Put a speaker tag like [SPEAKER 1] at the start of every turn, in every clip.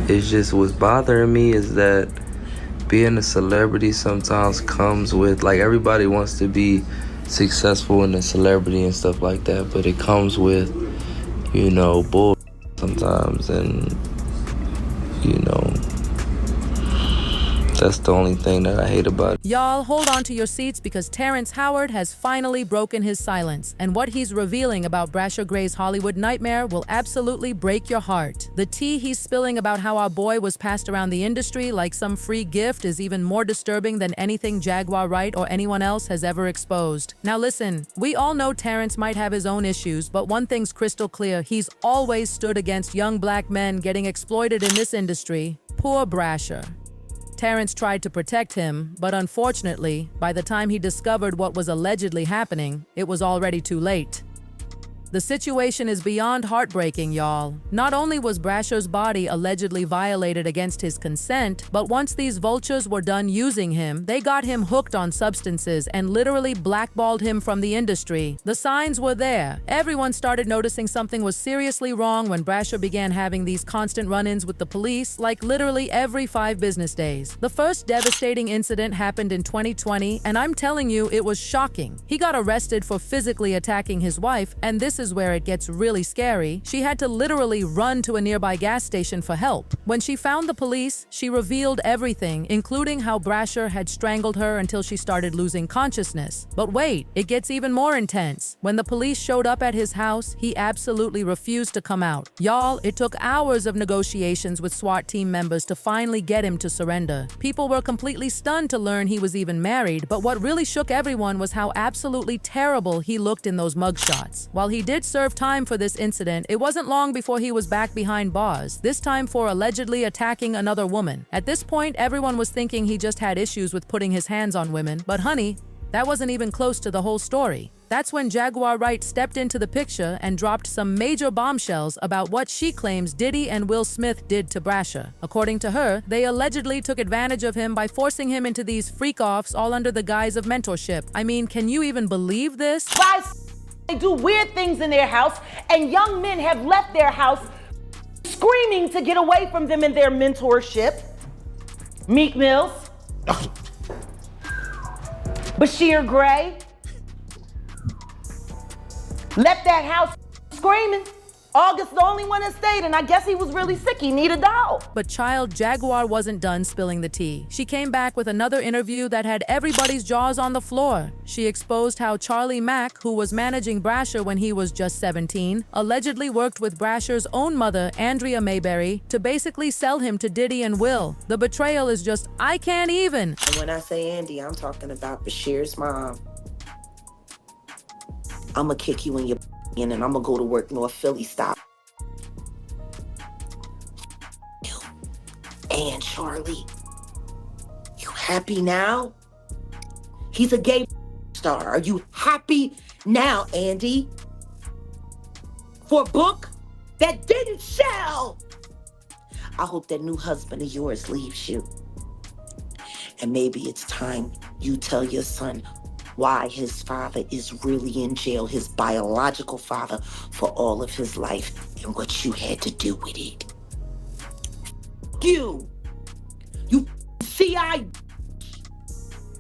[SPEAKER 1] It's just what's bothering me is that being a celebrity sometimes comes with, like, everybody wants to be successful in a celebrity and stuff like that, but it comes with, bull sometimes, and, you know, that's the only thing that I hate about it.
[SPEAKER 2] Y'all, hold on to your seats because Terrence Howard has finally broken his silence, and what he's revealing about Bryshere Gray's Hollywood nightmare will absolutely break your heart. The tea he's spilling about how our boy was passed around the industry like some free gift is even more disturbing than anything Jaguar Wright or anyone else has ever exposed. Now listen, we all know Terrence might have his own issues, but one thing's crystal clear: he's always stood against young black men getting exploited in this industry. Poor Bryshere. Terrence tried to protect him, but unfortunately, by the time he discovered what was allegedly happening, it was already too late. The situation is beyond heartbreaking, y'all. Not only was Bryshere's body allegedly violated against his consent, but once these vultures were done using him, they got him hooked on substances and literally blackballed him from the industry. The signs were there. Everyone started noticing something was seriously wrong when Bryshere began having these constant run-ins with the police, like literally every 5 business days. The first devastating incident happened in 2020, and I'm telling you, it was shocking. He got arrested for physically attacking his wife, and this is where it gets really scary. She had to literally run to a nearby gas station for help. When she found the police, she revealed everything, including how Bryshere had strangled her until she started losing consciousness. But wait, it gets even more intense. When the police showed up at his house, he absolutely refused to come out. Y'all, it took hours of negotiations with SWAT team members to finally get him to surrender. People were completely stunned to learn he was even married, but what really shook everyone was how absolutely terrible he looked in those mugshots. While he did serve time for this incident, it wasn't long before he was back behind bars, this time for allegedly attacking another woman. At this point, everyone was thinking he just had issues with putting his hands on women, but honey, that wasn't even close to the whole story. That's when Jaguar Wright stepped into the picture and dropped some major bombshells about what she claims Diddy and Will Smith did to Bryshere. According to her, they allegedly took advantage of him by forcing him into these freak-offs all under the guise of mentorship. I mean, can you even believe this?
[SPEAKER 3] They do weird things in their house, and young men have left their house screaming to get away from them in their mentorship. Meek Mills, Bryshere Gray, left that house screaming. August the only one that stayed, and I guess he was really sick. He needed a dog.
[SPEAKER 2] But child, Jaguar wasn't done spilling the tea. She came back with another interview that had everybody's jaws on the floor. She exposed how Charlie Mack, who was managing Bryshere when he was just 17, allegedly worked with Bryshere's own mother, Andrea Mayberry, to basically sell him to Diddy and Will. The betrayal is just, I can't even.
[SPEAKER 4] And when I say Andy, I'm talking about Bryshere's mom. I'ma kick you in your and I'm gonna go to work North Philly style. You and Charlie, you happy now? He's a gay star. Are you happy now, Andy? For a book that didn't sell? I hope that new husband of yours leaves you. And maybe it's time you tell your son why his father is really in jail, his biological father, for all of his life and what you had to do with it. You CI.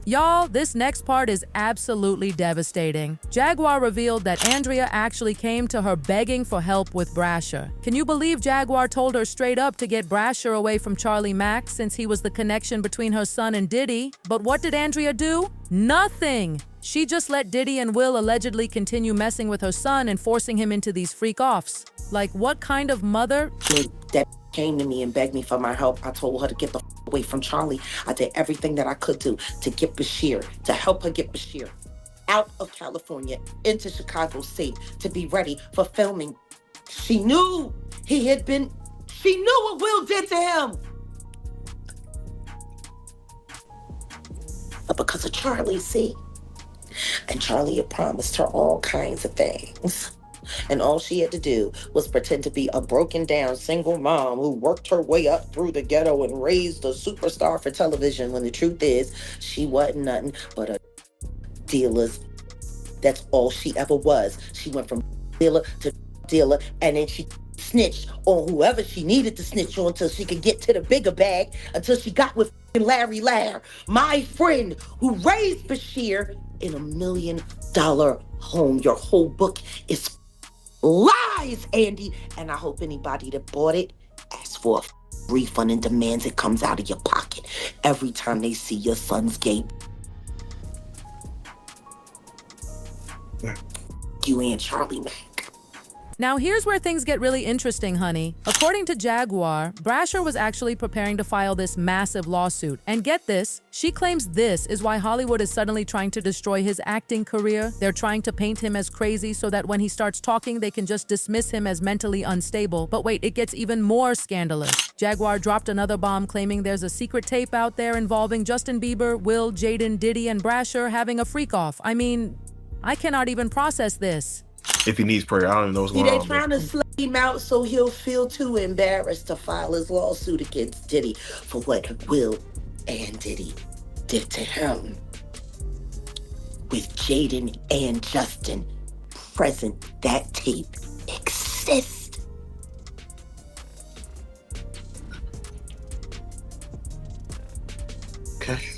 [SPEAKER 2] Y'all, this next part is absolutely devastating. Jaguar revealed that Andrea actually came to her begging for help with Bryshere. Can you believe Jaguar told her straight up to get Bryshere away from Charlie Mack since he was the connection between her son and Diddy? But what did Andrea do? Nothing! She just let Diddy and Will allegedly continue messing with her son and forcing him into these freak-offs. Like, what kind of mother?
[SPEAKER 4] That came to me and begged me for my help. I told her to get the away from Charlie. I did everything that I could do to get Bryshere, to help her get Bryshere out of California into Chicago State to be ready for filming. She knew she knew what Will did to him. But because of Charlie, see? And Charlie had promised her all kinds of things. And all she had to do was pretend to be a broken down single mom who worked her way up through the ghetto and raised a superstar for television, when the truth is she wasn't nothing but a dealer's. That's all she ever was. She went from dealer to dealer, and then she snitch on whoever she needed to snitch on until she could get to the bigger bag, until she got with Larry Lair, my friend who raised Bryshere in $1 million home. Your whole book is lies, Andy. And I hope anybody that bought it asks for a refund and demands it comes out of your pocket every time they see your son's gay. You and Charlie Mack.
[SPEAKER 2] Now here's where things get really interesting, honey. According to Jaguar, Bryshere was actually preparing to file this massive lawsuit. And get this, she claims this is why Hollywood is suddenly trying to destroy his acting career. They're trying to paint him as crazy so that when he starts talking, they can just dismiss him as mentally unstable. But wait, it gets even more scandalous. Jaguar dropped another bomb claiming there's a secret tape out there involving Justin Bieber, Will, Jaden, Diddy, and Bryshere having a freak-off. I mean, I cannot even process this.
[SPEAKER 5] If he needs prayer, I don't even know what's going on.
[SPEAKER 4] They trying to slay him out so he'll feel too embarrassed to file his lawsuit against Diddy for what Will and Diddy did to him. With Jaden and Justin present, that tape exists.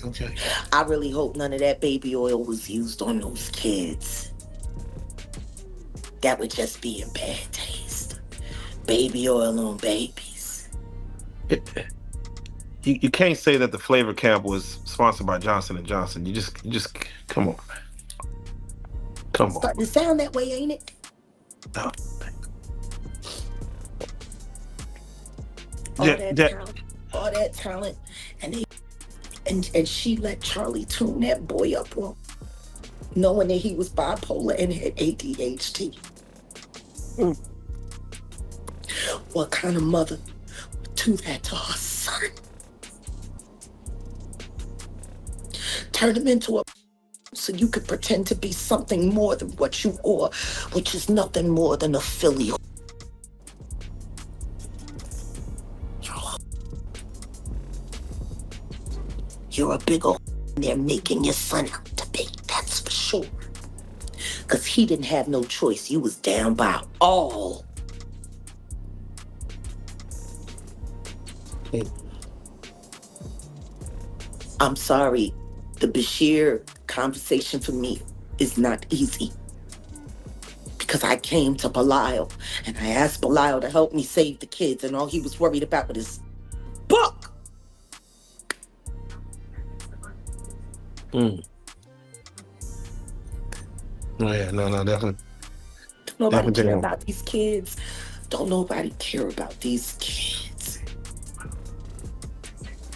[SPEAKER 5] Okay.
[SPEAKER 4] I really hope none of that baby oil was used on those kids. That would just be in bad taste. Baby oil on babies.
[SPEAKER 5] You can't say that the flavor camp was sponsored by Johnson & Johnson. You just come on. Come on.
[SPEAKER 4] Starting to sound that way, ain't it?
[SPEAKER 5] No.
[SPEAKER 4] All that talent, and she let Charlie tune that boy up, well, knowing that he was bipolar and had ADHD. What kind of mother would do that to her son? Turn him into a so you could pretend to be something more than what you are, which is nothing more than a filly. You're a big old they're making your son out to be, that's for sure. Because he didn't have no choice. You was down by all. I'm sorry. The Bryshere conversation for me is not easy. Because I came to Belial and I asked Belial to help me save the kids, and all he was worried about was his book.
[SPEAKER 5] Oh yeah, no, definitely.
[SPEAKER 4] Don't nobody
[SPEAKER 5] Definitely.
[SPEAKER 4] care about these kids. Don't nobody care about these kids.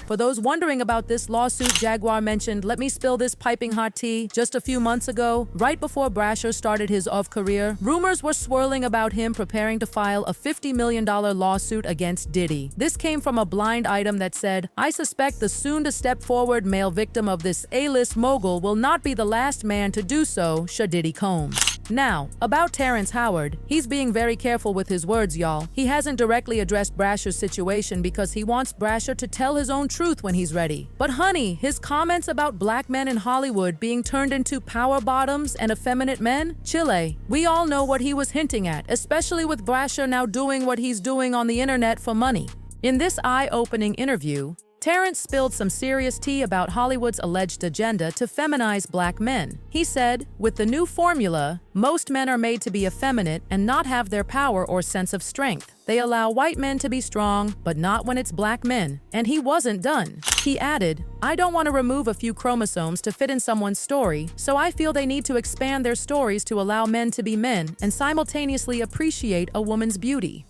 [SPEAKER 2] For those wondering about this lawsuit, Jaguar mentioned, let me spill this piping hot tea. Just a few months ago, right before Bryshere started his off-career, rumors were swirling about him preparing to file a $50 million lawsuit against Diddy. This came from a blind item that said, I suspect the soon-to-step-forward male victim of this A-list mogul will not be the last man to do so should Diddy comb. Now, about Terrence Howard, he's being very careful with his words, y'all. He hasn't directly addressed Bryshere's situation because he wants Bryshere to tell his own truth when he's ready. But honey, his comments about black men in Hollywood being turned into power bottoms and effeminate men? Chile. We all know what he was hinting at, especially with Bryshere now doing what he's doing on the internet for money. In this eye-opening interview, Terrence spilled some serious tea about Hollywood's alleged agenda to feminize black men. He said, with the new formula, most men are made to be effeminate and not have their power or sense of strength. They allow white men to be strong, but not when it's black men. And he wasn't done. He added, I don't want to remove a few chromosomes to fit in someone's story, so I feel they need to expand their stories to allow men to be men and simultaneously appreciate a woman's beauty.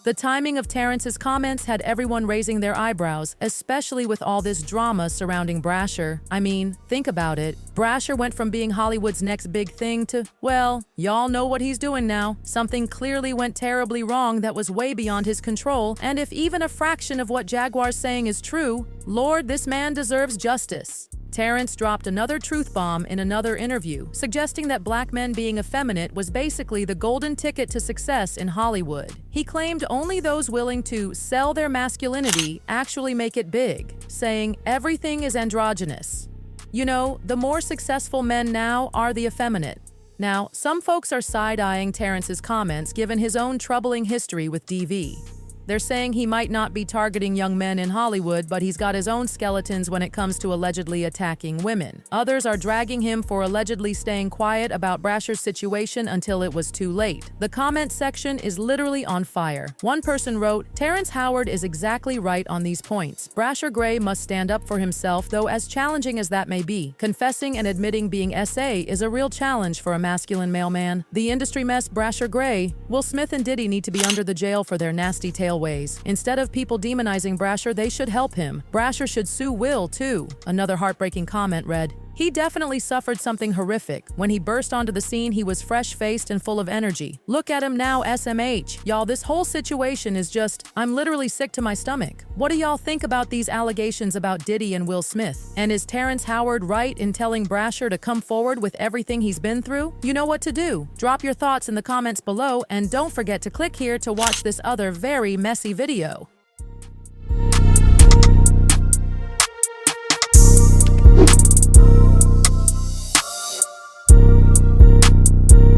[SPEAKER 2] The timing of Terrence's comments had everyone raising their eyebrows, especially with all this drama surrounding Bryshere. I mean, think about it. Bryshere went from being Hollywood's next big thing to, well, y'all know what he's doing now. Something clearly went terribly wrong that was way beyond his control, and if even a fraction of what Jaguar's saying is true, Lord, this man deserves justice. Terrence dropped another truth bomb in another interview, suggesting that black men being effeminate was basically the golden ticket to success in Hollywood. He claimed only those willing to sell their masculinity actually make it big, saying everything is androgynous. You know, the more successful men now are the effeminate. Now, some folks are side-eyeing Terrence's comments given his own troubling history with DV. They're saying he might not be targeting young men in Hollywood, but he's got his own skeletons when it comes to allegedly attacking women. Others are dragging him for allegedly staying quiet about Bryshere's situation until it was too late. The comment section is literally on fire. One person wrote, "Terrence Howard is exactly right on these points. Bryshere Gray must stand up for himself, though as challenging as that may be. Confessing and admitting being SA is a real challenge for a masculine male man. The industry mess Bryshere Gray. Will Smith and Diddy need to be under the jail for their nasty tail ways. Instead of people demonizing Bryshere, they should help him. Bryshere should sue Will, too." Another heartbreaking comment read, "He definitely suffered something horrific. When he burst onto the scene, he was fresh-faced and full of energy. Look at him now, SMH. Y'all, this whole situation is just, I'm literally sick to my stomach. What do y'all think about these allegations about Diddy and Will Smith? And is Terrence Howard right in telling Bryshere to come forward with everything he's been through? You know what to do. Drop your thoughts in the comments below, and don't forget to click here to watch this other very messy video.